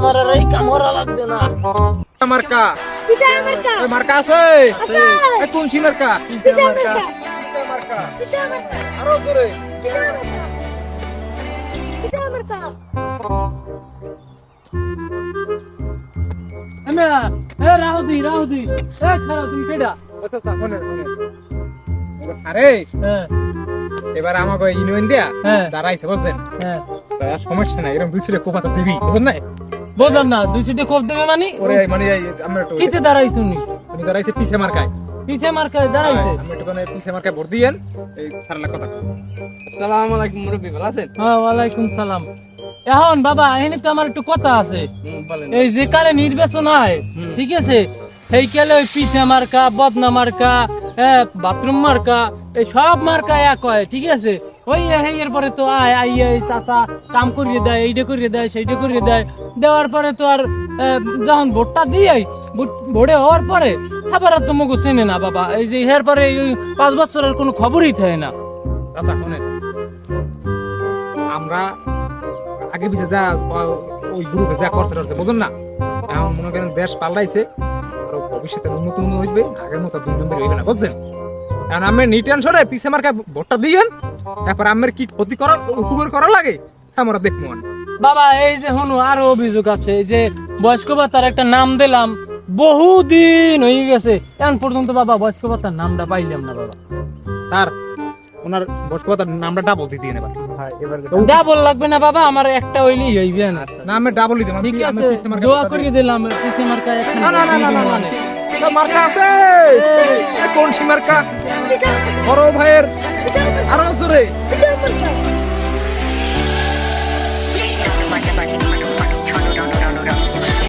আমার আর এই কামড়া লাগবে না। মার্কা ওই মার্কা আছে এই কোন সি মার্কা আরো জোরে রাহুদি খারাপ তুমি কেডা? আচ্ছা শুনে আরে এবার আমাকে ইউনিয়ন দিয়া দাঁড়াইছে বুঝছেন সমস্যা নাই এরকম দুই সিটে কোপাতে দিবি বুঝছেন না বোঝান না 200 কোপ দেবে মানে ওরে মানে আমরা একটু কিতে দাঁড়াইছ উনি দাঁড়াইছে পিছে মার্কায় দাঁড়াইছে আমরা একটু মানে পিছে মার্কায় ভোট দিয়েন এই সারলা কথা আসসালামু আলাইকুম মুরব্বি ভালো আছেন হ্যাঁ ওয়ালাইকুম সালাম। এখন বাবা এখানে তো আমার একটু কথা আছে। এই যে কালে নির্বাচন হয় ঠিক আছে এই কালে ওই পিছে মার্কা বদনা মার্কা বাথরুম মার্কা এই সব মার্কা এক হয় ঠিক আছে। ওই এর পরে তো চাচা কাম করিয়ে দেয় এইটা করিয়ে দেয় সেইটা করিয়ে দেয় দেওয়ার পরে তো আর যখন ভোটটা দিয়ে ভোটে হওয়ার পরে আবার আর তোমাকে চেনে না বাবা। এই যে এর পরে 5 বছরের কোনো খবরই থাকে না। আচ্ছা শুনেন আমরা আগে পিছে যা ওই গ্রুপে যা করতে পারছে বুঝুন না এখন মনে করেন দেশ পাল্টাইছে আর ভবিষ্যতে নতুন হইবে আগের মতো 2 নম্বর হইবে না বুঝছেন। এখন আমি নিটেনশনে পিছে মার্কা ভোটটা দিয়েন তারপর আমার কি ক্ষতি করা উপকার করা লাগে আমরা দেখবো বাবা। এই যে হনু আরো অভিযোগ আছে এই যে বয়স্ক ভাতার একটা নাম দিলাম বহুদিন হয়ে গেছে এখন পর্যন্ত বাবা বয়স্ক ভাতার নামটা পাইলাম না বাবা। স্যার ওনার বয়স্কতার নামটা ডাবল দিয়ে দিন এবার ডাবল লাগবে না বাবা আমার একটা হইলেই হইবে না। না আমি ডাবল দিই ঠিক আছে দোয়া করিয়ে দিলাম পিছে মার্কা না না না না না মার্কা আছে কোন সি মার্কা বড় ভাইয়ের আরো জোরে